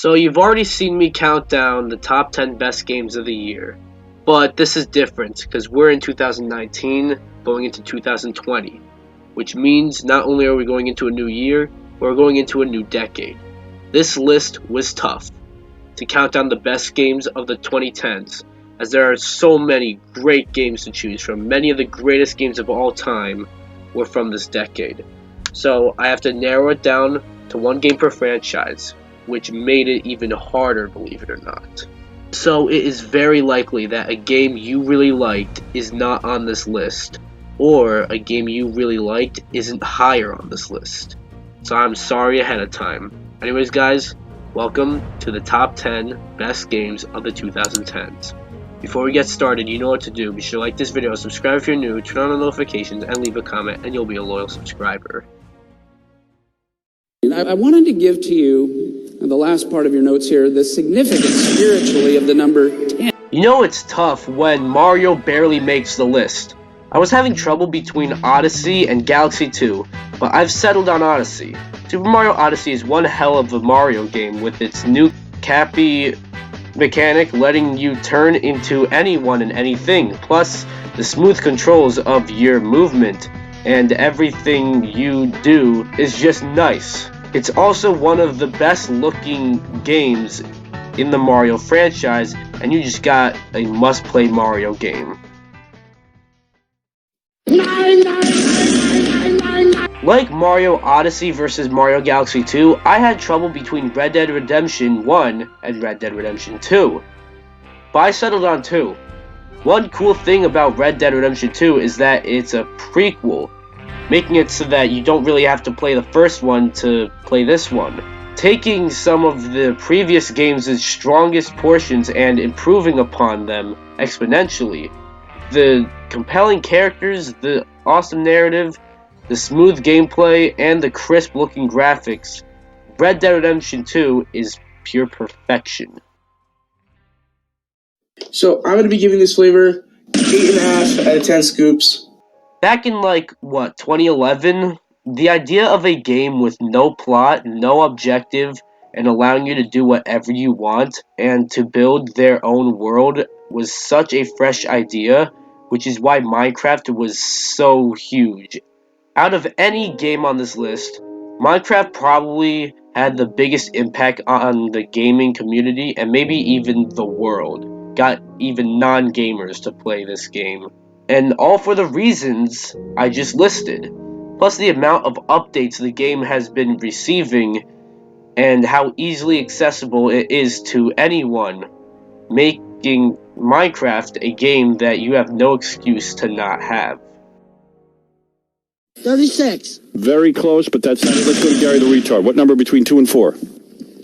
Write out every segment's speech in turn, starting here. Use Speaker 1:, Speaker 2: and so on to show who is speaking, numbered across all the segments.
Speaker 1: So you've already seen me count down the top 10 best games of the year, but this is different because we're in 2019 going into 2020, which means not only are we going into a new year, we're going into a new decade. This list was tough to count down the best games of the 2010s, as there are so many great games to choose from. Many of the greatest games of all time were from this decade. So I have to narrow it down to one game per franchise, which made it even harder, believe it or not. So it is very likely that a game you really liked is not on this list, or a game you really liked isn't higher on this list. So I'm sorry ahead of time. Anyways guys, welcome to the top 10 best games of the 2010s. Before we get started, you know what to do. Be sure to like this video, subscribe if you're new, turn on the notifications, and leave a comment, and you'll be a loyal subscriber.
Speaker 2: I wanted to give to you, in the last part of your notes here, the significance spiritually of the number 10.
Speaker 1: You know it's tough when Mario barely makes the list. I was having trouble between Odyssey and Galaxy 2, but I've settled on Odyssey. Super Mario Odyssey is one hell of a Mario game with its new Cappy mechanic letting you turn into anyone and anything, plus the smooth controls of your movement and everything you do is just nice. It's also one of the best looking games in the Mario franchise, and you just got a must-play Mario game. Like Mario Odyssey vs. Mario Galaxy 2, I had trouble between Red Dead Redemption 1 and Red Dead Redemption 2, but I settled on 2. One cool thing about Red Dead Redemption 2 is that it's a prequel, making it so that you don't really have to play the first one to play this one. Taking some of the previous games' strongest portions and improving upon them exponentially. The compelling characters, the awesome narrative, the smooth gameplay, and the crisp looking graphics. Red Dead Redemption 2 is pure perfection.
Speaker 3: So I'm going to be giving this flavor 8.5 out of 10 scoops.
Speaker 1: Back in 2011, the idea of a game with no plot, no objective, and allowing you to do whatever you want and to build their own world was such a fresh idea, which is why Minecraft was so huge. Out of any game on this list, Minecraft probably had the biggest impact on the gaming community and maybe even the world. Got even non-gamers to play this game. And all for the reasons I just listed. Plus the amount of updates the game has been receiving and how easily accessible it is to anyone, making Minecraft a game that you have no excuse to not have.
Speaker 4: 36.
Speaker 5: Very close, but that's not it. Let's go to Gary the Retard. What number between 2 and 4?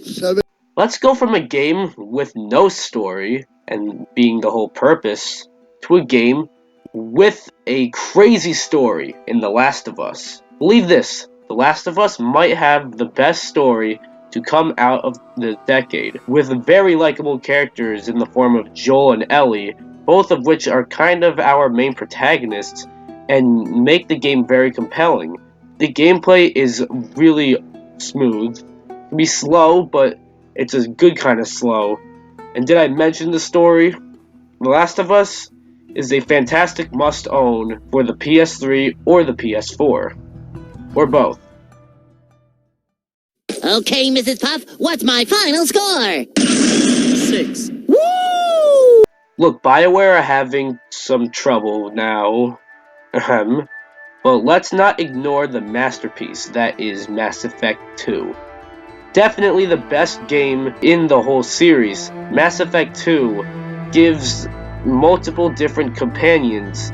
Speaker 4: 7.
Speaker 1: Let's go from a game with no story, and being the whole purpose, to a game with a crazy story in The Last of Us. Believe this, The Last of Us might have the best story to come out of the decade, with very likable characters in the form of Joel and Ellie, both of which are kind of our main protagonists, and make the game very compelling. The gameplay is really smooth. It can be slow, but it's a good kind of slow. And did I mention the story? The Last of Us is a fantastic must-own for the PS3 or the PS4. Or both.
Speaker 4: Okay, Mrs. Puff, what's my final score?
Speaker 2: 6.
Speaker 4: Woo!
Speaker 1: Look, BioWare are having some trouble now. But let's not ignore the masterpiece that is Mass Effect 2. Definitely the best game in the whole series. Mass Effect 2 gives multiple different companions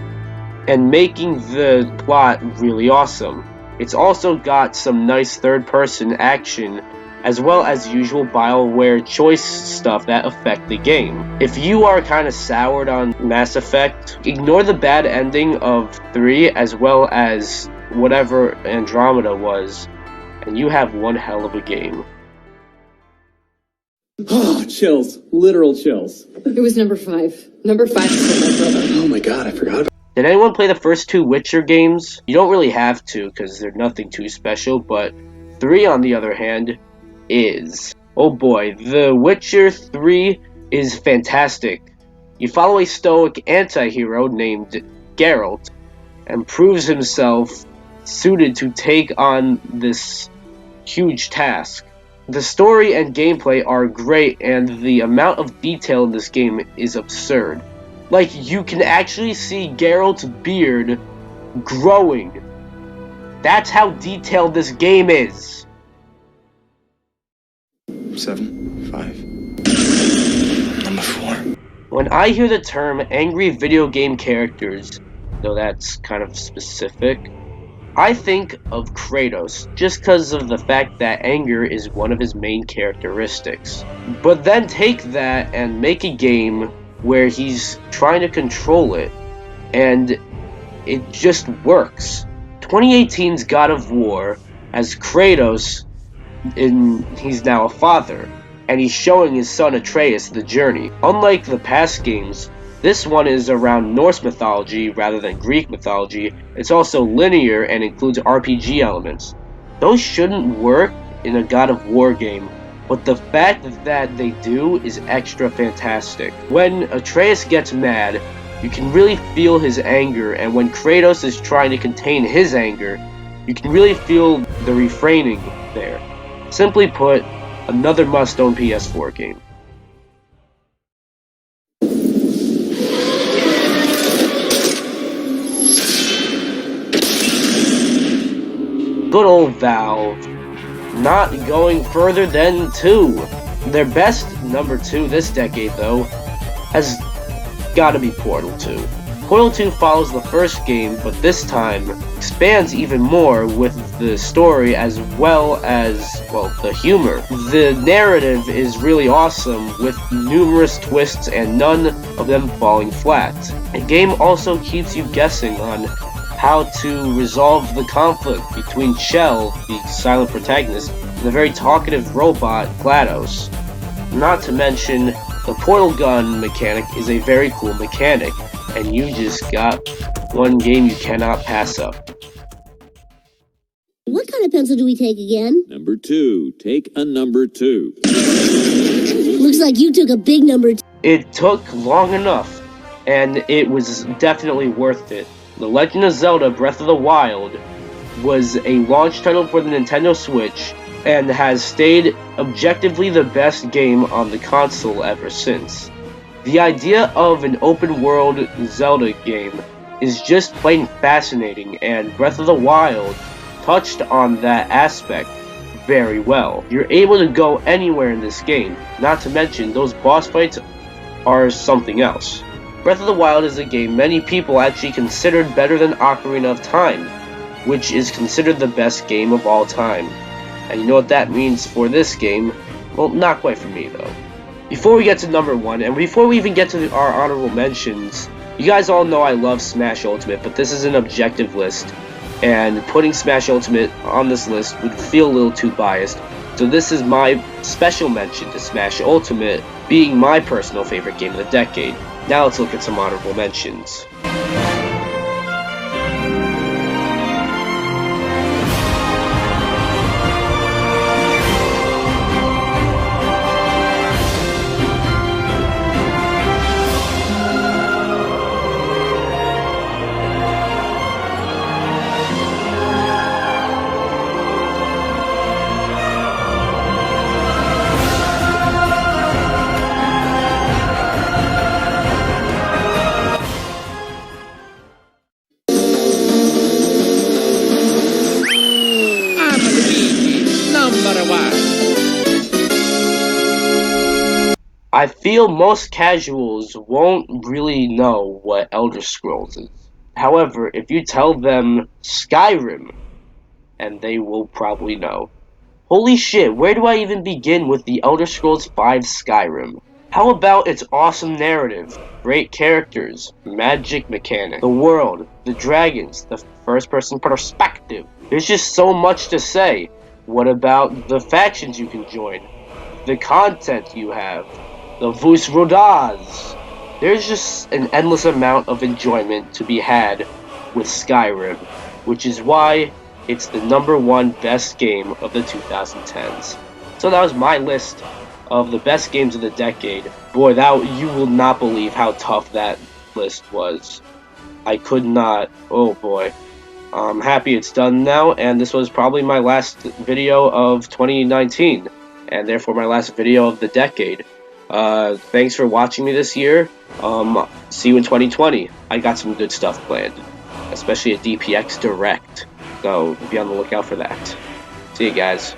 Speaker 1: and making the plot really awesome. It's also got some nice third-person action as well as usual BioWare choice stuff that affect the game. If you are kind of soured on Mass Effect, ignore the bad ending of 3 as well as whatever Andromeda was, and you have one hell of a game.
Speaker 2: Oh, chills. Literal chills.
Speaker 6: It was number 5. Number 5 is my brother.
Speaker 5: Oh my god, I forgot.
Speaker 1: Did anyone play the first 2 Witcher games? You don't really have to because they're nothing too special, but 3 on the other hand is Oh boy, The Witcher 3 is fantastic. You follow a stoic anti-hero named Geralt and proves himself suited to take on this huge task. The story and gameplay are great, and the amount of detail in this game is absurd. Like, you can actually see Geralt's beard growing. That's how detailed this game is.
Speaker 3: 7, 5. Number 4.
Speaker 1: When I hear the term angry video game characters, though that's kind of specific, I think of Kratos, just because of the fact that anger is one of his main characteristics. But then take that and make a game where he's trying to control it, and it just works. 2018's God of War has Kratos, he's now a father, and he's showing his son Atreus the journey. Unlike the past games, this one is around Norse mythology rather than Greek mythology. It's also linear and includes RPG elements. Those shouldn't work in a God of War game, but the fact that they do is extra fantastic. When Atreus gets mad, you can really feel his anger, and when Kratos is trying to contain his anger, you can really feel the refraining there. Simply put, another must-own PS4 game. Good old Valve, not going further than 2. Their best number 2 this decade, though, has gotta be Portal 2. Portal 2 follows the first game, but this time expands even more with the story as well as, well, the humor. The narrative is really awesome, with numerous twists and none of them falling flat. The game also keeps you guessing on how to resolve the conflict between Chell, the silent protagonist, and the very talkative robot, GLaDOS. Not to mention, the portal gun mechanic is a very cool mechanic, and you just got one game you cannot pass up.
Speaker 4: What kind of pencil do we take again?
Speaker 7: Number 2. Take a number 2.
Speaker 4: Looks like you took a big number.
Speaker 1: It took long enough, and it was definitely worth it. The Legend of Zelda Breath of the Wild was a launch title for the Nintendo Switch and has stayed objectively the best game on the console ever since. The idea of an open-world Zelda game is just plain fascinating, and Breath of the Wild touched on that aspect very well. You're able to go anywhere in this game, not to mention those boss fights are something else. Breath of the Wild is a game many people actually considered better than Ocarina of Time, which is considered the best game of all time. And you know what that means for this game? Well, not quite for me though. Before we get to number 1, and before we even get to our honorable mentions, you guys all know I love Smash Ultimate, but this is an objective list, and putting Smash Ultimate on this list would feel a little too biased. So this is my special mention to Smash Ultimate being my personal favorite game of the decade. Now let's look at some honorable mentions. I feel most casuals won't really know what Elder Scrolls is. However, if you tell them Skyrim, and they will probably know. Holy shit, where do I even begin with the Elder Scrolls V Skyrim? How about its awesome narrative, great characters, magic mechanic, the world, the dragons, the first-person perspective? There's just so much to say. What about the factions you can join? The content you have? The Vus Rodaz. There's just an endless amount of enjoyment to be had with Skyrim, which is why it's the #1 best game of the 2010s. So that was my list of the best games of the decade. Boy, you will not believe how tough that list was. I could not. Oh boy. I'm happy it's done now, and this was probably my last video of 2019, and therefore my last video of the decade. Thanks for watching me this year. See you in 2020. I got some good stuff planned, especially a DPX Direct, so be on the lookout for that. See you guys.